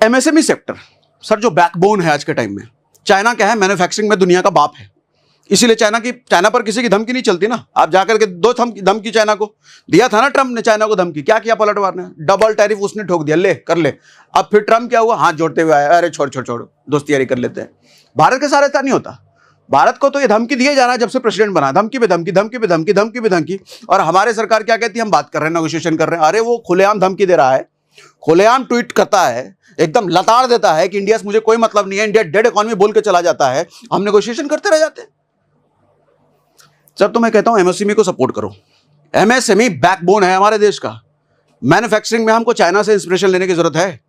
MSME sector sir जो backbone है आज के टाइम में, चाइना क्या है, मैन्युफैक्चरिंग में दुनिया का बाप है, इसीलिए चाइना पर किसी की धमकी नहीं चलती ना। आप जाकर के दो धमकी चाइना को दिया था ना, ट्रम्प ने चाइना को धमकी, क्या किया पलटवार ने, डबल टैरिफ उसने ठोक दिया, ले कर ले। अब फिर ट्रम्प क्या हुआ, हाथ जोड़ते हुए आया, अरे छोड़ छोड़ छोड़ दोस्ती यारी कर लेते हैं। भारत के साथ ऐसा नहीं होता, भारत को तो ये धमकी दिया जा रहा है जब से प्रेसिडेंट बना, धमकी पे धमकी, धमकी पे धमकी, धमकी पे धमकी। और हमारे सरकार क्या कहती है, हम बात कर रहे हैं, नेगोशिएशन कर रहे हैं। अरे वो खुलेआम धमकी दे रहा है, खुलेआम ट्वीट करता है, एकदम लताड़ देता है कि इंडिया से मुझे कोई मतलब नहीं है, इंडिया डेड इकॉनमी बोल के चला जाता है, हम नेगोशिएशन करते रह जाते हैं। सर तो मैं कहता हूं एमएसएमई को सपोर्ट करो, एमएसएमई बैकबोन है हमारे देश का। मैन्युफैक्चरिंग में हमको चाइना से इंस्पिरेशन लेने की जरूरत है,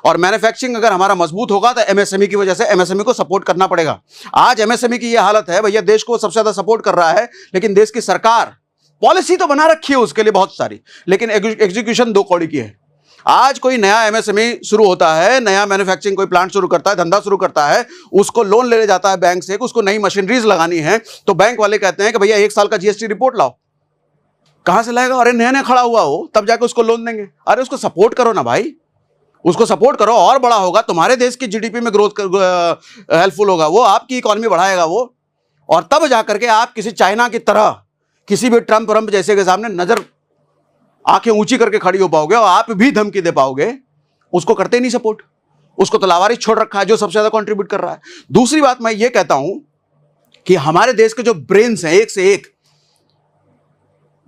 और मैन्युफैक्चरिंग अगर हमारा मजबूत होगा तो एमएसएमई की वजह से एमएसएमई को सपोर्ट करना पड़ेगा। आज एमएसएमई की यह हालत है, भैया देश को सबसे ज्यादा सपोर्ट कर रहा है, लेकिन देश की सरकार पॉलिसी तो बना रखी है उसके लिए बहुत सारी, लेकिन एग्जीक्यूशन दो कौड़ी की है। आज कोई नया एमएसएमई शुरू होता है, नया मैन्युफैक्चरिंग कोई प्लांट शुरू करता है, धंधा शुरू करता है, उसको लोन लेने जाता है बैंक से, उसको नई मशीनरीज लगानी है, तो बैंक वाले कहते हैं कि भैया 1 साल का जीएसटी रिपोर्ट लाओ। कहां से लाएगा, अरे नया नया खड़ा हुआ हो तब जाके उसको लोन देंगे। अरे उसको सपोर्ट करो ना भाई, उसको सपोर्ट करो, और बड़ा होगा, तुम्हारे देश की जीडीपी में ग्रोथ हेल्पफुल होगा वो, आपकी इकोनॉमी बढ़ाएगा वो, और तब जाकर के आप किसी चाइना की तरह किसी भी ट्रम्प जैसे के सामने नजर आंखें ऊंची करके खड़ी हो पाओगे और आप भी धमकी दे पाओगे। उसको करते ही नहीं सपोर्ट, उसको तो लावारिस छोड़ रखा है जो सबसे ज्यादा कंट्रीब्यूट कर रहा है। दूसरी बात मैं ये कहता हूं कि हमारे देश के जो ब्रेन्स हैं एक से एक,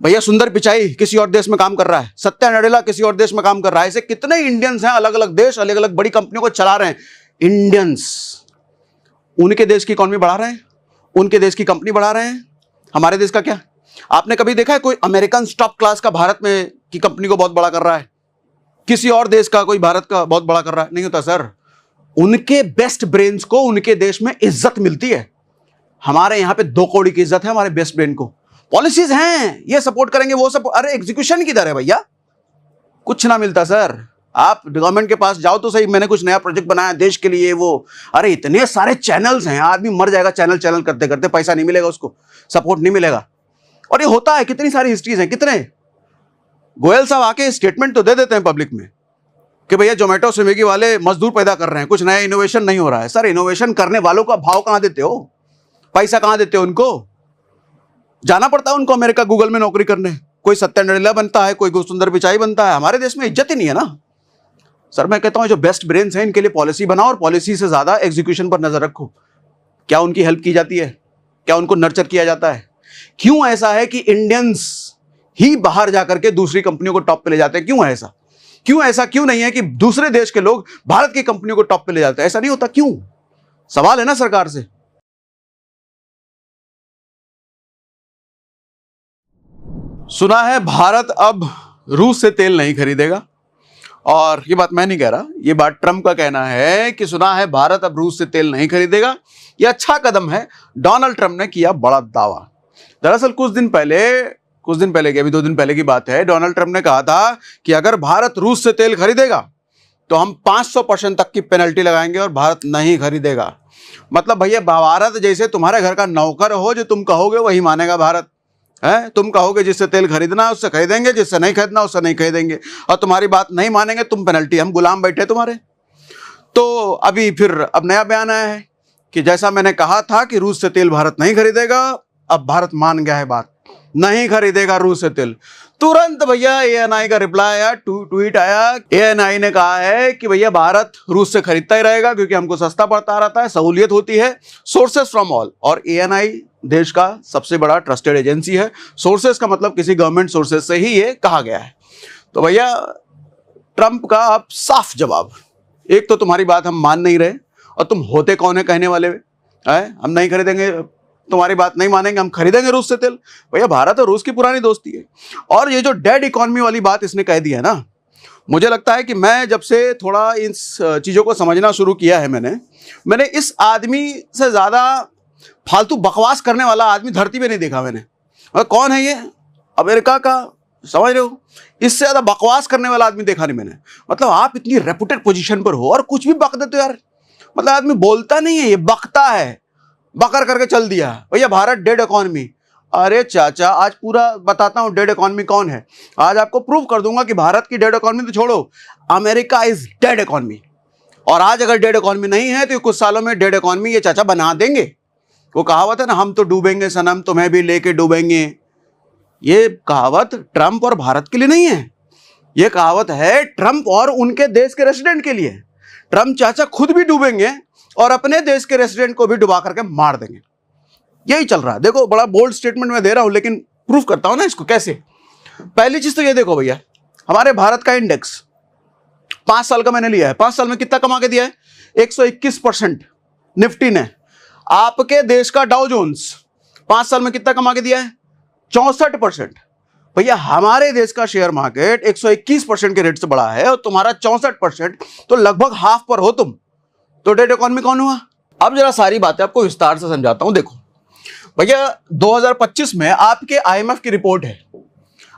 भैया सुंदर पिचाई किसी और देश में काम कर रहा है, सत्या नडेला किसी और देश में काम कर रहा है, ऐसे कितने इंडियंस हैं अलग अलग देश, अलग अलग बड़ी कंपनियों को चला रहे हैं। इंडियंस उनके देश की इकोनॉमी बढ़ा रहे हैं, उनके देश की कंपनी बढ़ा रहे हैं। हमारे देश का क्या, आपने कभी देखा है कोई अमेरिकन टॉप क्लास का भारत में की कंपनी को बहुत बड़ा कर रहा है, किसी और देश का कोई भारत का बहुत बड़ा कर रहा है? नहीं होता सर। उनके बेस्ट ब्रेन्स को उनके देश में इज्जत मिलती है, हमारे यहां पे 2 कौड़ी की इज्जत है हमारे बेस्ट ब्रेन को। पॉलिसीज हैं, ये सपोर्ट करेंगे वो सब, अरे एग्जीक्यूशन किधर है भैया, कुछ ना मिलता सर। आप गवर्नमेंट के पास जाओ तो सही, मैंने कुछ नया प्रोजेक्ट बनाया देश के लिए, वो अरे इतने सारे चैनल्स हैं, आदमी मर जाएगा चैनल करते करते, पैसा नहीं मिलेगा उसको, सपोर्ट नहीं मिलेगा। और ये होता है, कितनी सारी हिस्ट्रीज हैं, कितने गोयल साहब आके स्टेटमेंट तो दे देते हैं पब्लिक में कि भैया जोमेटो स्विगी वाले मजदूर पैदा कर रहे हैं, कुछ नया इनोवेशन नहीं हो रहा है। सर इनोवेशन करने वालों का भाव कहां देते हो, पैसा कहां देते हो उनको? जाना पड़ता है उनको अमेरिका गूगल में नौकरी करने, कोई सत्या नडेला बनता है, कोई सुंदर पिचाई बनता है। हमारे देश में इज्जत ही नहीं है ना सर। मैं कहता हूं जो बेस्ट ब्रेन्स हैं इनके लिए पॉलिसी बनाओ, और पॉलिसी से ज्यादा एग्जीक्यूशन पर नजर रखो। क्या उनकी हेल्प की जाती है, क्या उनको नर्चर किया जाता है? क्यों ऐसा है कि इंडियंस ही बाहर जाकर के दूसरी कंपनियों को टॉप पे ले जाते हैं? क्यों है ऐसा? क्यों नहीं है कि दूसरे देश के लोग भारत की कंपनियों को टॉप पे ले जाते हैं? ऐसा नहीं होता, क्यों? सवाल है ना सरकार से। सुना है भारत अब रूस से तेल नहीं खरीदेगा, और ये बात मैं नहीं कह रहा, ये बात ट्रम्प का कहना है कि सुना है भारत अब रूस से तेल नहीं खरीदेगा। यह अच्छा कदम है, डोनाल्ड ट्रम्प ने किया बड़ा दावा। दरअसल कुछ दिन पहले की, अभी 2 दिन पहले की बात है, डोनाल्ड ट्रम्प ने कहा था कि अगर भारत रूस से तेल खरीदेगा तो हम 500% तक की पेनल्टी लगाएंगे और भारत नहीं खरीदेगा। मतलब भैया भारत जैसे तुम्हारे घर का नौकर हो, जो तुम कहोगे वही मानेगा भारत है। तुम कहोगे जिससे तेल खरीदना है उससे खरीदेंगे, जिससे नहीं खरीदना उससे नहीं खरीदेंगे, और तुम्हारी बात नहीं मानेंगे तुम पेनल्टी, हम गुलाम बैठे तुम्हारे। तो अभी फिर अब नया बयान आया है कि जैसा मैंने कहा था कि रूस से तेल भारत नहीं खरीदेगा, अब भारत मान गया है बात, नहीं खरीदेगा रूस से तेल। तुरंत भैया एएनआई का रिप्लाई आया, ट्वीट आया। एएनआई ने कहा है कि भैया भारत रूस से खरीदता ही रहेगा क्योंकि हमको सस्ता पड़ता रहता है, सहूलियत होती है। सोर्सेस फ्रॉम ऑल, और एएनआई देश का सबसे बड़ा ट्रस्टेड एजेंसी है। सोर्सेस का मतलब किसी गवर्नमेंट सोर्सेस से ही ये कहा गया है। तो भैया ट्रंप का अब साफ जवाब, एक तो तुम्हारी बात हम मान नहीं रहे, और तुम होते कौन है कहने वाले हैं हम नहीं खरीदेंगे, तुम्हारी बात नहीं मानेंगे, हम खरीदेंगे रूस से तेल। भैया भारत और रूस की पुरानी दोस्ती है। और ये जो डेड इकोनॉमी वाली बात इसने कह दी है ना, मुझे लगता है कि मैं जब से थोड़ा इन चीज़ों को समझना शुरू किया है, मैंने इस आदमी से ज़्यादा फालतू बकवास करने वाला आदमी धरती पे नहीं देखा मैंने। और कौन है ये? अमेरिका का, समझ रहे हो, इससे ज़्यादा बकवास करने वाला आदमी देखा नहीं मैंने। मतलब आप इतनी रेपुटेड पोजीशन पर हो और कुछ भी बक देते हो यार। मतलब आदमी बोलता नहीं है, ये बकता है, बकर करके चल दिया भैया भारत डेड इकोनॉमी। अरे चाचा आज पूरा बताता हूं डेड इकोनॉमी कौन है। आज आपको प्रूव कर दूंगा कि भारत की डेड इकोनॉमी तो छोड़ो, अमेरिका इज डेड इकोनॉमी। और आज अगर डेड इकोनॉमी नहीं है तो कुछ सालों में डेड इकोनॉमी ये चाचा बना देंगे। वो कहावत है ना, हम तो डूबेंगे सनम तुम्हें भी लेके डूबेंगे, ये कहावत ट्रंप और भारत के लिए नहीं है, ये कहावत है ट्रंप और उनके देश के रेसिडेंट के लिए। ट्रंप चाचा खुद भी डूबेंगे और अपने देश के रेसिडेंट को भी डुबा करके मार देंगे। यही चल रहा है। देखो, बड़ा बोल्ड स्टेटमेंट मैं दे रहा हूं लेकिन प्रूफ करता हूं ना इसको कैसे। पहली चीज तो ये देखो भैया, हमारे भारत का इंडेक्स 5 साल का मैंने लिया है, 5 साल में कितना कमा के दिया है? 121% निफ्टी ने। आपके देश का डाउ जोन्स 5 साल में कितना कमा के दिया है? 64%। भैया हमारे देश का शेयर मार्केट 121% के रेट से बढ़ा है और तुम्हारा 64%, तो लगभग हाफ पर हो तुम। तो डेड इकोनॉमी कौन हुआ? अब जरा सारी बातें आपको विस्तार से समझाता हूं। देखो भैया, 2025 में आपके आईएमएफ की रिपोर्ट है।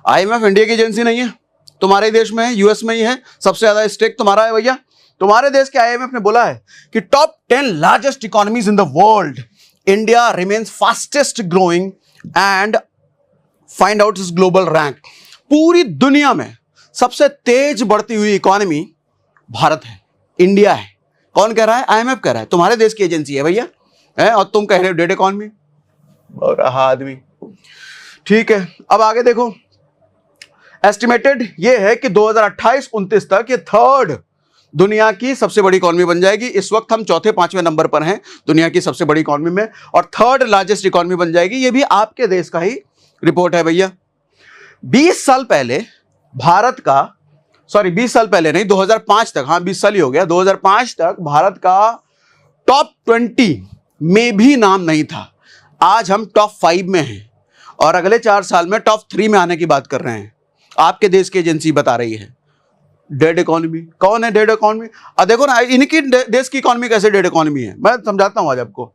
आईएमएफ इंडिया की एजेंसी नहीं है, तुम्हारे देश में है, यूएस में ही है, सबसे ज्यादा स्टेक तुम्हारा है भैया। तुम्हारे देश के आईएमएफ ने बोला है कि top 10 largest economies in the world, India remains fastest growing and find out इस ग्लोबल रैंक। पूरी दुनिया में सबसे तेज बढ़ती हुई इकोनॉमी भारत है, इंडिया है। कौन कह रहा है? आईएमएफ कह रहा है, तुम्हारे देश की एजेंसी है भैया, है, और तुम कह रहे हो डेड इकोनॉमी। और आदमी ठीक है। अब आगे देखो, एस्टिमेटेड ये है कि 2028-29 तक ये थर्ड दुनिया की सबसे बड़ी इकोनॉमी बन जाएगी। इस वक्त हम चौथे 5वें नंबर पर हैं दुनिया की सबसे बड़ी इकोनॉमी में, और थर्ड लार्जेस्ट इकोनॉमी बन जाएगी। ये भी आपके देश का ही रिपोर्ट है भैया। 20 साल पहले भारत का, सॉरी 20 साल पहले नहीं, 2005 तक, हाँ 20 साल ही हो गया, 2005 तक भारत का टॉप 20 में भी नाम नहीं था। आज हम टॉप 5 में हैं और अगले 4 साल में टॉप 3 में आने की बात कर रहे हैं। आपके देश की एजेंसी बता रही है। डेड इकोनॉमी कौन है? Dead economy. अब देखो ना, इनकी देश की इकोनॉमी कैसे डेड इकोनॉमी है, मैं समझाता हूं आज आपको।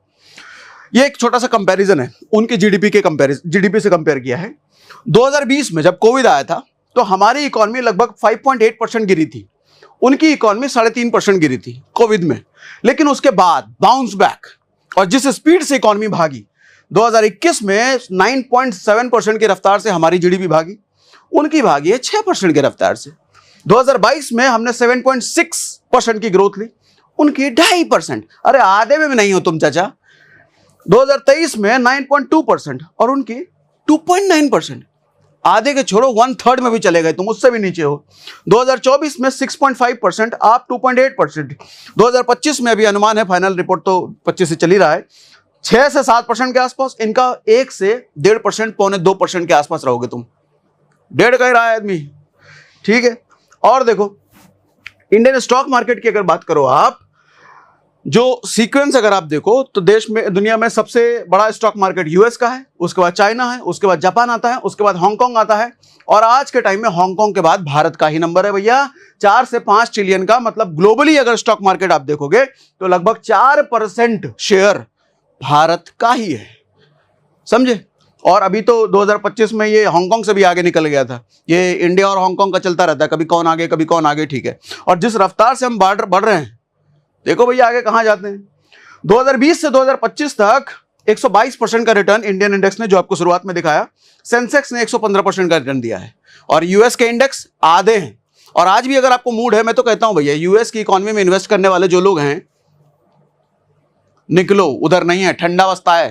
ये एक छोटा सा कंपैरिजन है, उनकी जीडीपी से कंपेयर किया है। 2020 में जब कोविड आया था तो हमारी इकोनॉमी लगभग 5.8% गिरी थी, उनकी इकोनॉमी 3.5% गिरी थी कोविड में। लेकिन उसके बाद बाउंस बैक, और जिस स्पीड से इकोनॉमी भागी, 2021 में 9.7% की रफ्तार से हमारी जीडीपी भागी, उनकी भागी है 6% की रफ्तार से। 2022 में हमने 7.6% की ग्रोथ ली, उनकी 2.5%। अरे आधे में भी नहीं हो तुम चाचा। 2023 में 9.2% और उनकी 2.9%। आधे के छोड़ो, 1/3 में भी चले गए तुम, उससे भी नीचे हो। 2024 में 6.5%, आप 2.8%। 2025 में अभी अनुमान है, फाइनल रिपोर्ट तो 25 से चल ही रहा है, 6 से 7% के आसपास। इनका 1 से 1.5%, 1.25% के आसपास रहोगे तुम। डेढ़ कह रहा है आदमी, ठीक है। और देखो, इंडियन स्टॉक मार्केट की अगर बात करो आप, जो सीक्वेंस अगर आप देखो तो देश में, दुनिया में सबसे बड़ा स्टॉक मार्केट यूएस का है, उसके बाद चाइना है, उसके बाद जापान आता है, उसके बाद हांगकांग आता है, और आज के टाइम में हांगकांग के बाद भारत का ही नंबर है भैया। 4 से 5 ट्रिलियन का, मतलब ग्लोबली अगर स्टॉक मार्केट आप देखोगे तो लगभग 4% शेयर भारत का ही है, समझे। और अभी तो 2025 में ये हांगकांग से भी आगे निकल गया था। ये इंडिया और हांगकांग का चलता रहता है, कभी कौन आगे कभी कौन आगे, ठीक है। और जिस रफ्तार से हम बढ़ रहे हैं, देखो भैया आगे कहां जाते हैं। 2020 से 2025 तक 122% का रिटर्न इंडियन इंडेक्स ने, जो आपको शुरुआत में दिखाया, सेंसेक्स ने 115% का रिटर्न दिया है, और यूएस के इंडेक्स आधे हैं। और आज भी अगर आपको मूड है, मैं तो कहता हूं भैया, यूएस की इकोनॉमी में इन्वेस्ट करने वाले जो लोग हैं, निकलो, उधर नहीं है, ठंडा अवस्था है,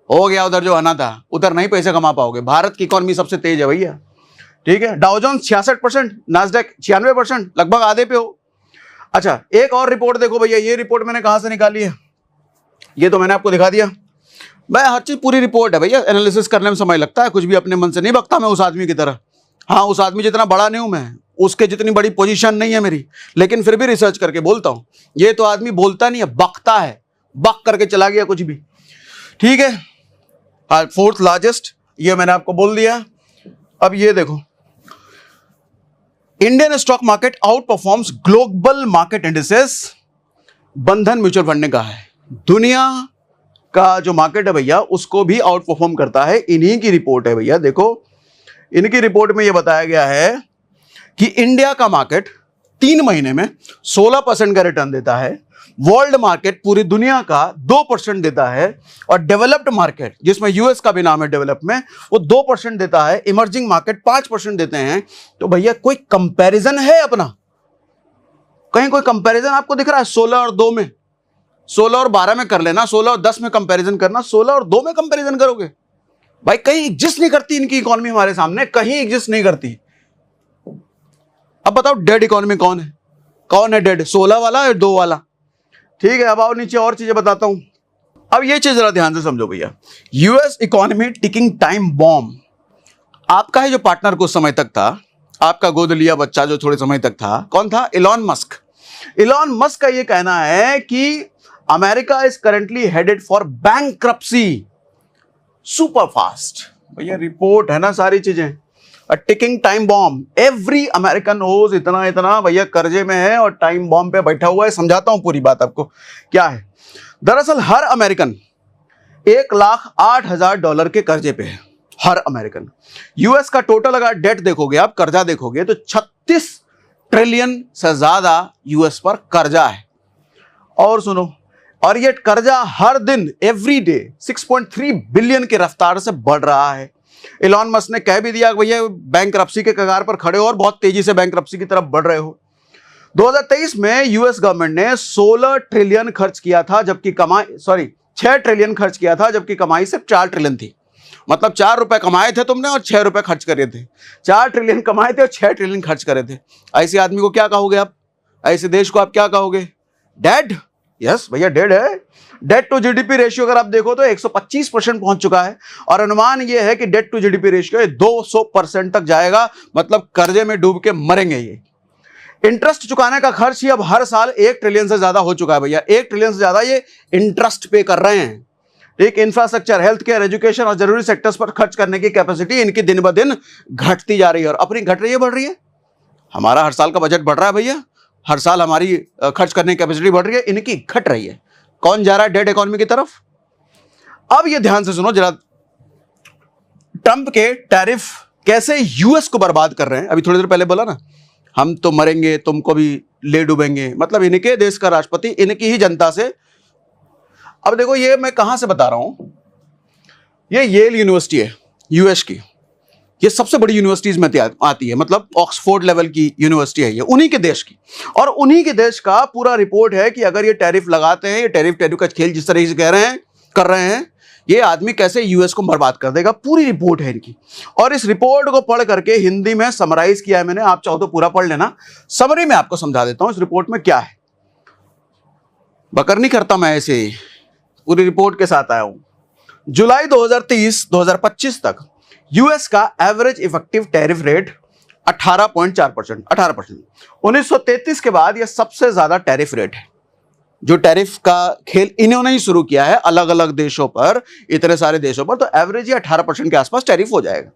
हो गया उधर जो आना था, उधर नहीं पैसे कमा पाओगे। भारत की इकोनॉमी सबसे तेज है भैया, ठीक है। डाउ जोन्स 66%, नास्डैक 96%, लगभग आधे पे हो। अच्छा, एक और रिपोर्ट देखो भैया, ये रिपोर्ट मैंने कहां से निकाली है, ये तो मैंने आपको दिखा दिया। मैं हर चीज पूरी रिपोर्ट है भैया, एनालिसिस करने में समय लगता है, कुछ भी अपने मन से नहीं बकता मैं उस आदमी की तरह। हाँ, उस आदमी जितना बड़ा नहीं हूं मैं, उसके जितनी बड़ी पोजीशन नहीं है मेरी, लेकिन फिर भी रिसर्च करके बोलता हूं। ये तो आदमी बोलता नहीं है, बकता है, बक करके चला गया कुछ भी, ठीक है। हाँ, 4th लार्जेस्ट, ये मैंने आपको बोल दिया। अब ये देखो, Indian stock market out performs global market indices, बंधन म्यूचुअल फंड ने कहा है। दुनिया का जो मार्केट है भैया, उसको भी आउट परफॉर्म करता है। इन्हीं की रिपोर्ट है भैया, देखो इनकी रिपोर्ट में यह बताया गया है कि इंडिया का मार्केट 3 महीने में 16% का रिटर्न देता है, वर्ल्ड मार्केट पूरी दुनिया का 2% देता है, और डेवलप्ड मार्केट, जिसमें यूएस का भी नाम है डेवलप में, वो 2% देता है, इमर्जिंग मार्केट 5% देते हैं। तो भैया कोई कंपैरिजन है अपना? कहीं कोई कंपैरिजन आपको दिख रहा है 16 और 2 में? 16 और 12 में कर लेना, 16 और 10 में कंपैरिजन करना, 16 और 2 में कंपैरिजन करोगे भाई, कहीं एग्जिस्ट नहीं करती इनकी इकोनॉमी हमारे सामने, कहीं एग्जिस्ट नहीं करती। अब बताओ डेड इकोनॉमी कौन है डेड, 16 वाला या 2 वाला? ठीक है, अब आओ नीचे और चीजें बताता हूं। अब ये चीज जरा ध्यान से समझो भैया, US economy ticking time bomb. आपका ही जो पार्टनर कुछ समय तक था, आपका गोद लिया बच्चा जो थोड़े समय तक था, कौन था? Elon Musk. इलॉन मस्क का ये कहना है कि America is currently headed for bankruptcy super fast. भैया रिपोर्ट है ना, सारी चीजें। अ ticking time bomb, every American ओज इतना इतना भैया कर्जे में है और टाइम बॉम्ब पे बैठा हुआ है। समझाता हूं पूरी बात आपको क्या है। दरअसल हर अमेरिकन $1,08,000 के कर्जे पे है, हर अमेरिकन। यूएस का टोटल अगर डेट देखोगे आप, कर्जा देखोगे तो 36 ट्रिलियन से ज्यादा यूएस पर कर्जा है। और सुनो, और ये कर्जा हर दिन एवरी डे 6.3 बिलियन की रफ्तार से बढ़ रहा है। इलॉन मस्क ने कह भी दिया कि भैया बैंकरप्सी के कगार पर खड़े हो और बहुत तेजी से बैंकरप्सी की तरफ बढ़ रहे हो। 2023 में यूएस गवर्नमेंट ने 16 ट्रिलियन खर्च किया था, जबकि 6 ट्रिलियन खर्च किया था, जबकि कमाई सिर्फ 4 ट्रिलियन थी। मतलब 4 रुपए कमाए थे तुमने और 6 रुपए खर्च करे थे। 4 ट्रिलियन कमाए थे और 6 ट्रिलियन खर्च करे थे। ऐसे आदमी को क्या कहोगे आप? ऐसे देश को आप क्या कहोगे? डेड। यस भैया डेड है। डेट टू जीडीपी रेशियो अगर आप देखो तो 125% पहुंच चुका है और अनुमान यह है कि डेट टू जीडीपी रेशियो 200% तक जाएगा। मतलब कर्जे में डूब के मरेंगे ये। इंटरेस्ट चुकाने का खर्च ही अब हर साल 1 ट्रिलियन से ज्यादा हो चुका है भैया। 1 ट्रिलियन से ज्यादा ये इंटरेस्ट पे कर रहे हैं। एक इंफ्रास्ट्रक्चर, हेल्थ केयर, एजुकेशन और जरूरी सेक्टर्स पर खर्च करने की कैपेसिटी इनकी दिन ब दिन घटती जा रही है और अपनी घट रही है, बढ़ रही है। हमारा हर साल का बजट बढ़ रहा है भैया, हर साल हमारी खर्च करने की कैपेसिटी बढ़ रही है, इनकी घट रही है। कौन जा रहा है डेड इकोनॉमी की तरफ? अब ये ध्यान से सुनो जरा, ट्रंप के टैरिफ कैसे यूएस को बर्बाद कर रहे हैं। अभी थोड़ी देर पहले बोला ना, हम तो मरेंगे, तुमको भी ले डूबेंगे। मतलब इनके देश का राष्ट्रपति इनकी ही जनता से। अब देखो ये मैं कहां से बता रहा हूं, ये येल यूनिवर्सिटी है यूएस की, ये सबसे बड़ी यूनिवर्सिटीज में आती है। मतलब ऑक्सफोर्ड लेवल की यूनिवर्सिटी है ये, उन्हीं के देश की। और उन्हीं के देश का पूरा रिपोर्ट है कि अगर ये टैरिफ लगाते हैं, ये टैरिफ का खेल जिस तरह से कर रहे हैं, ये आदमी कैसे यूएस को बर्बाद कर देगा। पूरी रिपोर्ट है इनकी। और इस रिपोर्ट को पढ़ करके हिंदी में समराइज किया है मैंने, आप चाहो तो पूरा पढ़ लेना। समरी में आपको समझा देता हूं इस रिपोर्ट में क्या है। बकर नहीं करता मैं, ऐसे ही पूरी रिपोर्ट के साथ आया हूं। जुलाई 2025 तक यूएस का एवरेज इफेक्टिव टैरिफ रेट 18.4%। 1933 के बाद यह सबसे ज्यादा टैरिफ रेट है। जो टैरिफ का खेल इन्होंने ही शुरू किया है अलग अलग देशों पर, इतने सारे देशों पर, तो एवरेज ही 18% के आसपास टैरिफ हो जाएगा।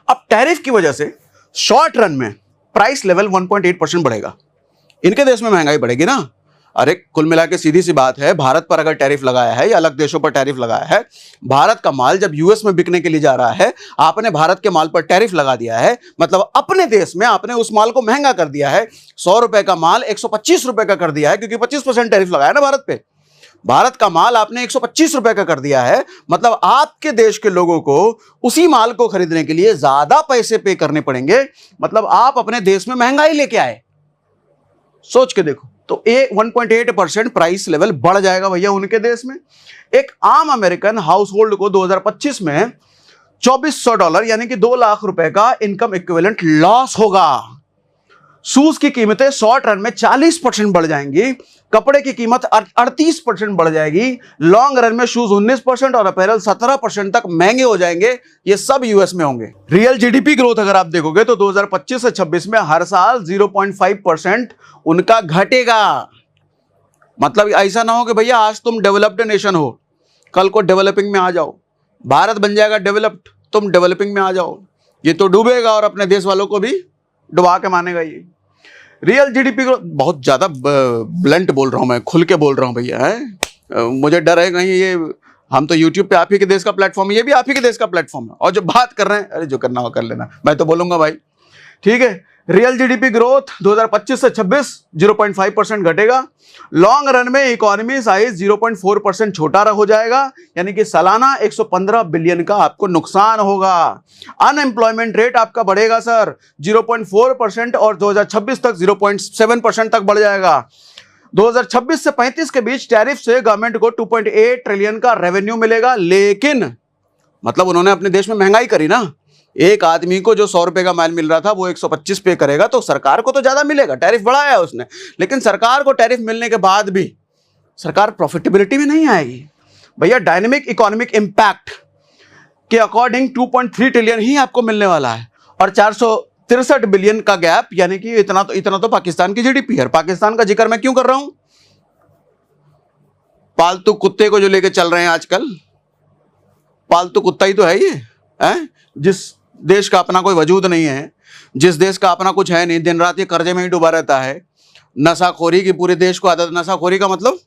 अब टैरिफ की वजह से शॉर्ट रन में प्राइस लेवल 1.8% बढ़ेगा। इनके देश में महंगाई बढ़ेगी ना। अरे कुल मिला के सीधी सी बात है, भारत पर अगर टैरिफ लगाया है या अलग देशों पर टैरिफ लगाया है, भारत का माल जब यूएस में बिकने के लिए जा रहा है, आपने भारत के माल पर टैरिफ लगा दिया है, मतलब अपने देश में आपने उस माल को महंगा कर दिया है। 100 रुपए का माल 125 रुपए का कर दिया है, क्योंकि 25% टैरिफ लगाया ना भारत पे। भारत का माल आपने 125 रुपए का कर दिया है, मतलब आपके देश के लोगों को उसी माल को खरीदने के लिए ज्यादा पैसे पे करने पड़ेंगे। मतलब आप अपने देश में महंगाई लेके आए। सोच के देखो, तो 1.8% प्राइस लेवल बढ़ जाएगा भैया उनके देश में। एक आम अमेरिकन हाउस होल्ड को 2025 में $2,400 यानी कि 2 लाख रुपए का इनकम इक्विवेलेंट लॉस होगा। शूज की कीमतें शॉर्ट रन में 40% बढ़ जाएंगी, कपड़े की कीमत 38% बढ़ जाएगी, लॉन्ग रन में शूज 19% और अपैरल 17% तक महंगे हो जाएंगे। ये सब यूएस में होंगे। रियल जीडीपी ग्रोथ अगर आप देखोगे तो 2025 से 26 में हर साल 0.5% उनका घटेगा। मतलब ऐसा ना हो कि भैया आज तुम डेवलप्ड नेशन हो, कल को डेवलपिंग में आ जाओ। भारत बन जाएगा डेवलप्ड, तुम डेवलपिंग में आ जाओ। ये तो डूबेगा और अपने देश वालों को भी डुबा के मानेगा ये। रियल जीडीपी ग्रोथ, बहुत ज्यादा ब्लंट बोल रहा हूं मैं, खुल के बोल रहा हूं भैया, है मुझे डर है कहीं ये, हम तो यूट्यूब पे आप ही के देश का प्लेटफॉर्म है, ये भी आप ही के देश का प्लेटफॉर्म है, और जो बात कर रहे हैं, अरे जो करना हो कर लेना, मैं तो बोलूंगा भाई, ठीक है। रियल जीडीपी ग्रोथ 2025 से 26 0.5% घटेगा। लॉन्ग रन में इकोनॉमी साइज 0.4% छोटा हो जाएगा, यानी कि सालाना 115 बिलियन का आपको नुकसान होगा। अनएम्प्लॉयमेंट रेट आपका बढ़ेगा सर 0.4% और 2026 तक 0.7% तक बढ़ जाएगा। 2026 से 35 के बीच टैरिफ से गवर्नमेंट को 2.8 ट्रिलियन का रेवेन्यू मिलेगा। लेकिन मतलब उन्होंने अपने देश में महंगाई करी ना, एक आदमी को जो 100 रुपए का माल मिल रहा था वो 125 पे करेगा, तो सरकार को तो ज्यादा मिलेगा, टैरिफ बढ़ाया है उसने। लेकिन सरकार को टैरिफ मिलने के बाद भी सरकार प्रॉफिटेबिलिटी में नहीं आएगी भैया। डायनेमिक इकोनॉमिक इंपैक्ट के अकॉर्डिंग 2.3 ट्रिलियन ही आपको मिलने वाला है और 463 बिलियन का गैप, यानी कि इतना तो पाकिस्तान की जीडीपी है। पाकिस्तान का जिक्र मैं क्यों कर रहा हूं? पालतू कुत्ते को जो लेके चल रहे हैं आजकल, पालतू कुत्ता ही तो है ये है। जिस देश का अपना कोई वजूद नहीं है, जिस देश का अपना कुछ है नहीं, दिन रात ये कर्जे में ही डूबा रहता है। नशाखोरी की पूरे देश को आदत, नशाखोरी का मतलब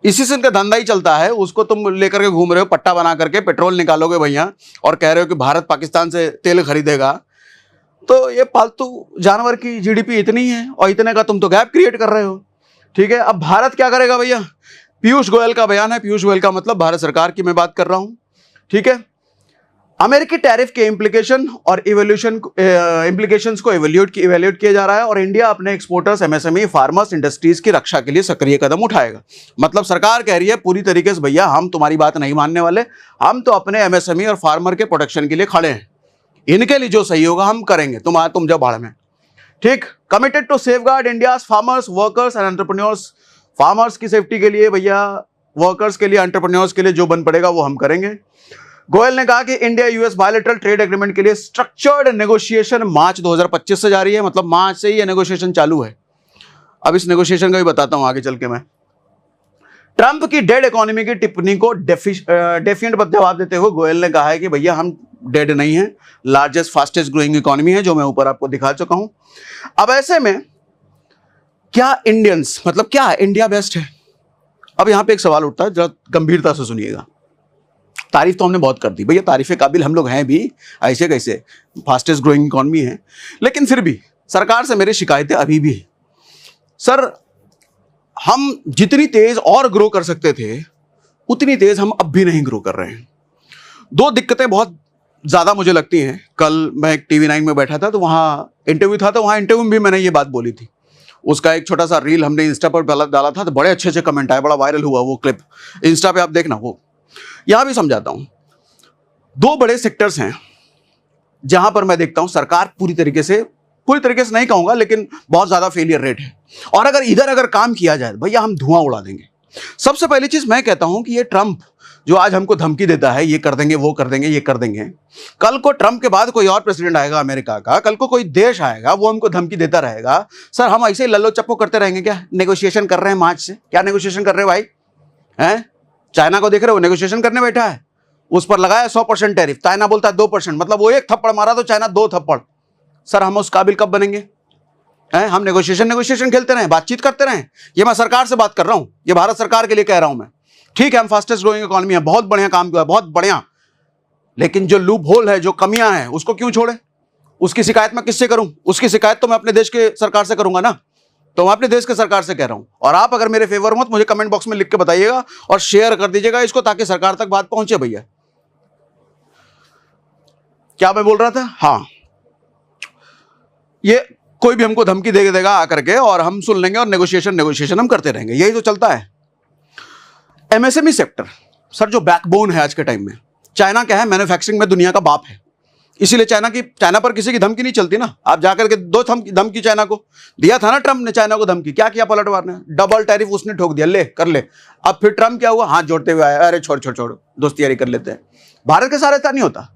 इसी से इनका धंधा ही चलता है। उसको तुम लेकर के घूम रहे हो, पट्टा बना करके पेट्रोल निकालोगे भैया और कह रहे हो कि भारत पाकिस्तान से तेल खरीदेगा। तो ये पालतू जानवर की जीडीपी इतनी है और इतने का तुम तो गैप क्रिएट कर रहे हो। ठीक है, अब भारत क्या करेगा भैया? पीयूष गोयल का बयान है। पीयूष गोयल का मतलब भारत सरकार की मैं बात कर रहा हूं। ठीक है, अमेरिकी टैरिफ के इम्प्लीकेशन और इम्प्लीकेशंस को इवेल्यूएट किया जा रहा है और इंडिया अपने एक्सपोर्टर्स, एमएसएमई, फार्मर्स, इंडस्ट्रीज की रक्षा के लिए सक्रिय कदम उठाएगा। मतलब सरकार कह रही है पूरी तरीके से भैया हम तुम्हारी बात नहीं मानने वाले, हम तो अपने एमएसएमई और फार्मर के प्रोटेक्शन के लिए खड़े हैं, इनके लिए जो सही होगा हम करेंगे, तुम जब बाढ़ में। ठीक, committed to safeguard India farmers, workers and entrepreneurs. Farmers की सेफ्टी के लिए भैया, वर्कर्स के लिए, एंटरप्रेन्योर्स के लिए जो बन पड़ेगा वो हम करेंगे। गोयल ने कहा कि India US bilateral trade agreement के लिए स्ट्रक्चर्ड नेगोशिएशन मार्च 2025 से जारी है। मतलब मार्च से ही ये नेगोशिएशन चालू है। अब इस नेगोशिएशन का भी बताता हूं आगे चल के मैं। ट्रंप की डेड इकोनॉमी की टिप्पणी को डेफिएंट जवाब देते हुए गोयल ने कहा है कि भैया हम डेड नहीं है, लार्जेस्ट फास्टेस्ट ग्रोइंग इकोनॉमी है, जो मैं ऊपर आपको दिखा चुका हूं। अब ऐसे में क्या इंडियंस, मतलब क्या इंडिया बेस्ट है? अब यहां पे एक सवाल उठता है, जरा गंभीरता से सुनिएगा। तारीफ तो हमने बहुत कर दी भैया, तारीफे काबिल हम लोग हैं भी, ऐसे कैसे, फास्टेस्ट ग्रोइंग इकोनॉमी है। लेकिन फिर भी सरकार से मेरी शिकायतें अभी भी है। सर हम जितनी तेज और ग्रो कर सकते थे उतनी तेज हम अब भी नहीं ग्रो कर रहे हैं। दो दिक्कतें बहुत ज्यादा मुझे लगती हैं। कल मैं एक TV9 में बैठा था, तो वहाँ इंटरव्यू था, तो वहाँ इंटरव्यू में भी मैंने ये बात बोली थी। उसका एक छोटा सा रील हमने इंस्टा पर डाला था, तो बड़े अच्छे अच्छे कमेंट आए, बड़ा वायरल हुआ वो क्लिप। इंस्टा पे आप देखना, वो यहां भी समझाता हूं। दो बड़े सेक्टर्स हैं जहां पर मैं देखता हूं सरकार पूरी तरीके से नहीं कहूंगा, लेकिन बहुत ज्यादा फेलियर रेट है। और अगर काम किया जाए भैया हम धुआं उड़ा देंगे। सबसे पहली चीज मैं कहता हूं कि ये ट्रंप जो आज हमको धमकी देता है, ये कर देंगे, वो कर देंगे, ये कर देंगे, कल को ट्रंप के बाद कोई और प्रेसिडेंट आएगा अमेरिका का, कल को कोई देश आएगा, वो हमको धमकी देता रहेगा। सर हम ऐसे ही लल्लो चप्पो करते रहेंगे क्या? नेगोशिएशन कर रहे हैं मार्च से, क्या नेगोशिएशन कर रहे हैं भाई? हैं? चाइना को देख रहे हो, नेगोशिएशन करने बैठा है, उस पर लगाया 100% टैरिफ, चाइना बोलता है 2%, मतलब वो एक थप्पड़ मारा तो चाइना 2 थप्पड़। सर हम उस काबिल कब बनेंगे? हैं? हम नेगोशिएशन खेलते रहें, बातचीत करते रहें? ये मैं सरकार से बात कर रहा हूं, ये भारत सरकार के लिए कह रहा हूं मैं। ठीक है, हम फास्टेस्ट ग्रोइंग इकोनॉमी है, बहुत बढ़िया काम किया, बहुत बढ़िया, लेकिन जो लूप होल है, जो कमियां हैं, उसको क्यों छोड़े? उसकी शिकायत मैं किससे करूं? उसकी शिकायत तो मैं अपने देश के सरकार से करूंगा ना। तो मैं अपने देश के सरकार से कह रहा हूं, और आप अगर मेरे फेवर मत, मुझे कमेंट बॉक्स में लिख के बताइएगा और शेयर कर दीजिएगा इसको, ताकि सरकार तक बात पहुंचे। भैया क्या मैं बोल रहा था? हाँ, ये कोई भी हमको धमकी दे देगा आकर के, और हम सुन लेंगे और नेगोशिएशन हम करते रहेंगे, यही तो चलता है। एमएसएमई सेक्टर सर जो बैकबोन है आज के टाइम में, चाइना क्या है, मैन्युफैक्चरिंग में दुनिया का बाप है। इसीलिए चाइना पर किसी की धमकी नहीं चलती ना। आप जाकर के दो धमकी चाइना को दिया था ना, ट्रंप ने चाइना को धमकी, क्या किया पलटवार ने? डबल टैरिफ उसने ठोक दिया, ले कर ले। अब फिर ट्रंप क्या हुआ? हाथ जोड़ते हुए आया, अरे छोड़ दोस्ती यारी कर लेते हैं। भारत के साथ ऐसा नहीं होता।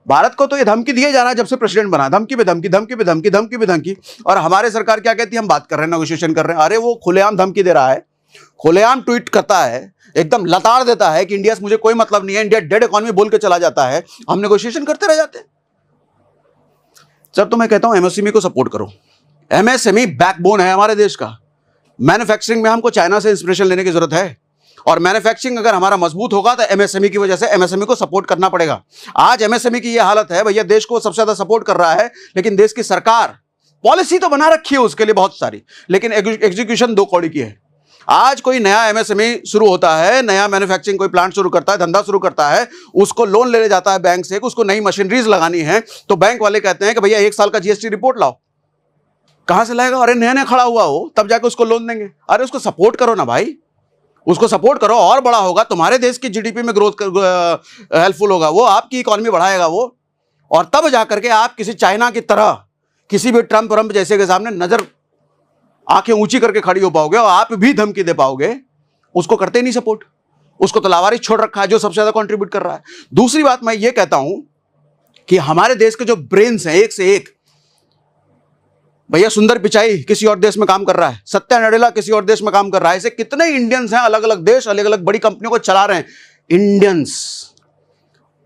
भारत को तो ये धमकी दिए जा रहा है जब से प्रेसिडेंट बना, धमकी पे धमकी। और हमारे सरकार क्या कहती है? हम बात कर रहे हैं, नेगोशिएशन कर रहे हैं। अरे वो खुलेआम धमकी दे रहा है, खुलेआम ट्वीट करता है, एकदम लताड़ देता है कि इंडिया से मुझे कोई मतलब नहीं है, इंडिया डेड इकोनॉमी बोल के चला जाता है, हम नेगोशिएशन करते रह जाते हैं। सर तो मैं कहता हूं एमएसएमई को सपोर्ट करो। एमएसएमई बैकबोन है हमारे देश का। मैन्युफैक्चरिंग में हमको चाइना से इंस्पिरेशन लेने की जरूरत है, और मैन्युफैक्चरिंग अगर हमारा मजबूत होगा तो एमएसएमई की वजह से एमएसएमई को सपोर्ट करना पड़ेगा। आज एमएसएमई की यह हालत है भैया, देश को सबसे ज्यादा सपोर्ट कर रहा है, लेकिन देश की सरकार पॉलिसी तो बना रखी है उसके लिए बहुत सारी, लेकिन एग्जीक्यूशन 2 कौड़ी की है। आज कोई नया एमएसएमई शुरू होता है, नया मैन्युफैक्चरिंग कोई प्लांट शुरू करता है, धंधा शुरू करता है, उसको लोन लेने जाता है बैंक से, उसको नई मशीनरीज लगानी है, तो बैंक वाले कहते हैं कि भैया 1 साल का जीएसटी रिपोर्ट लाओ। कहां से लाएगा? अरे नया नया खड़ा हुआ हो, तब जाके उसको लोन देंगे। अरे उसको सपोर्ट करो ना भाई, उसको सपोर्ट करो, और बड़ा होगा, तुम्हारे देश की जीडीपी में ग्रोथ हेल्पफुल होगा वो, आपकी इकोनॉमी बढ़ाएगा वो, और तब जाकर के आप किसी चाइना की तरह किसी भी ट्रम्प जैसे के सामने नजर आंखें ऊंची करके खड़ी हो पाओगे और आप भी धमकी दे पाओगे। उसको करते नहीं सपोर्ट, उसको तो लावारिस छोड़ रखा है जो सबसे ज्यादा कंट्रीब्यूट कर रहा है। दूसरी बात मैं ये कहता हूं कि हमारे देश के जो ब्रेन्स हैं एक से एक, भैया सुंदर पिचाई किसी और देश में काम कर रहा है, सत्या नडेला किसी और देश में काम कर रहा है, ऐसे कितने इंडियंस हैं अलग अलग देश, अलग अलग बड़ी कंपनियों को चला रहे हैं। इंडियंस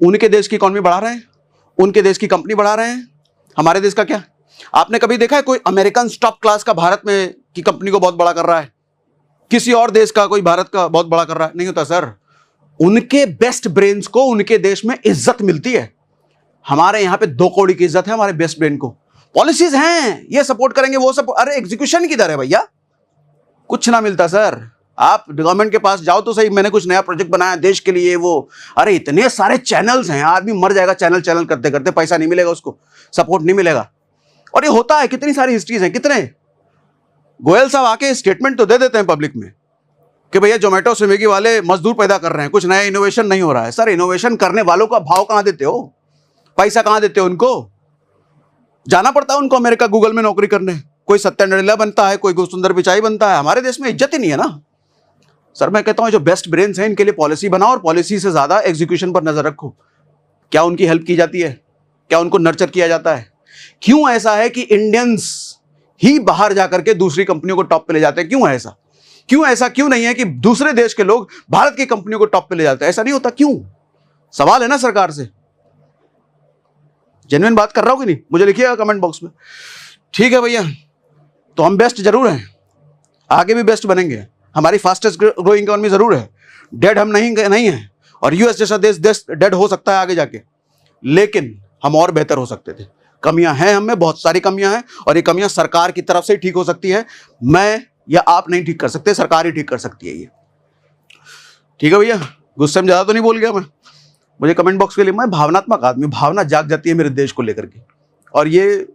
उनके देश की इकोनॉमी बढ़ा रहे हैं, उनके देश की कंपनी बढ़ा रहे हैं। हमारे देश का क्या? आपने कभी देखा है कोई अमेरिकन टॉप क्लास का भारत में की कंपनी को बहुत बड़ा कर रहा है? किसी और देश का कोई भारत का बहुत बड़ा कर रहा है? नहीं होता सर। उनके बेस्ट ब्रेन्स को उनके देश में इज्जत मिलती है। हमारे यहां पे 2 कौड़ी की इज्जत है हमारे बेस्ट ब्रेन को। पॉलिसीज हैं, ये सपोर्ट करेंगे वो सब, अरे एग्जीक्यूशन किधर है भैया? कुछ ना मिलता सर। आप गवर्नमेंट के पास जाओ तो सही, मैंने कुछ नया प्रोजेक्ट बनाया देश के लिए, वो अरे इतने सारे चैनल्स हैं, आदमी मर जाएगा चैनल करते करते, पैसा नहीं मिलेगा उसको, सपोर्ट नहीं मिलेगा। और ये होता है, कितनी सारी हिस्ट्रीज हैं। कितने गोयल साहब आके स्टेटमेंट तो दे देते हैं पब्लिक में कि भैया जोमेटो स्विगी वाले मजदूर पैदा कर रहे हैं, कुछ नया इनोवेशन नहीं हो रहा है। सर इनोवेशन करने वालों का भाव कहां देते हो? पैसा कहां देते हो उनको? जाना पड़ता है उनको अमेरिका गूगल में नौकरी करने। कोई सत्या नडेला बनता है, कोई सुंदर पिचाई बनता है। हमारे देश में इज्जत ही नहीं है ना सर। मैं कहता हूं जो बेस्ट ब्रेन्स हैं इनके लिए पॉलिसी बनाओ, और पॉलिसी से ज्यादा एग्जीक्यूशन पर नजर रखो। क्या उनकी हेल्प की जाती है? क्या उनको नर्चर किया जाता है? क्यों ऐसा है कि इंडियंस ही बाहर जाकर के दूसरी कंपनियों को टॉप पे ले जाते हैं? क्यों है ऐसा? क्यों नहीं है कि दूसरे देश के लोग भारत की कंपनियों को टॉप पे ले जाते हैं? ऐसा नहीं होता क्यों? सवाल है ना सरकार से। जेन्युइन बात कर रहा हूं कि नहीं? मुझे लिखिएगा कमेंट बॉक्स में। ठीक है भैया, तो हम बेस्ट जरूर हैं, आगे भी बेस्ट बनेंगे। हमारी फास्टेस्ट ग्रोइंग इकोनॉमी जरूर है, डेड हम नहीं है, और यूएस जैसा देश डेड हो सकता है आगे जाके, लेकिन हम और बेहतर हो सकते थे। कमियां हैं हमें, बहुत सारी कमियां हैं, और ये कमियां सरकार की तरफ से ठीक हो सकती है। मैं या आप नहीं ठीक कर सकते, सरकार ही ठीक कर सकती है ये। ठीक है भैया, गुस्से में ज्यादा तो नहीं बोल गया मैं? मुझे कमेंट बॉक्स के लिए, मैं भावनात्मक आदमी, भावना जाग जाती है मेरे देश को लेकर के, और ये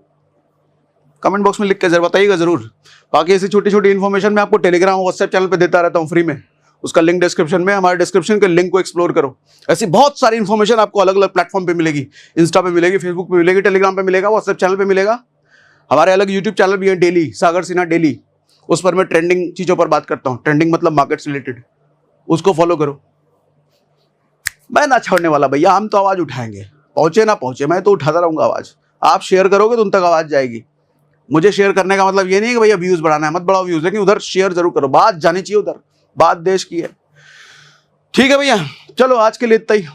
कमेंट बॉक्स में लिख के जरूर बताइएगा जरूर। बाकी ऐसी छोटी छोटी इन्फॉर्मेशन मैं आपको टेलीग्राम और व्हाट्सएप चैनल पे देता रहता हूँ फ्री में, उसका लिंक डिस्क्रिप्शन में, हमारे डिस्क्रिप्शन के लिंक को एक्सप्लोर करो। ऐसी बहुत सारी इन्फॉर्मेशन आपको अलग अलग प्लेटफॉर्म पे मिलेगी, इंस्टा पे मिलेगी, फेसबुक पे मिलेगी, टेलीग्राम पे मिलेगा, व्हाट्सएप चैनल पे मिलेगा। हमारे अलग यूट्यूब चैनल भी है डेली, सागर सिन्हा डेली, उस पर मैं ट्रेंडिंग चीज़ों पर बात करता हूँ। ट्रेंडिंग मतलब मार्केट से रिलेटेड, उसको फॉलो करो। मैं ना छोड़ने वाला भैया, हम तो आवाज़ उठाएंगे, पहुँचे ना पहुँचे मैं तो उठाता रहूँगा आवाज़। आप शेयर करोगे तो उन तक आवाज़ जाएगी। मुझे शेयर करने का मतलब ये नहीं कि भैया व्यूज़ बढ़ाना है, मत बढ़ाओ व्यूज़, लेकिन उधर शेयर जरूर करो, बात जानी चाहिए उधर, बात देश की है। ठीक है भैया, चलो आज के लिए इतना ही।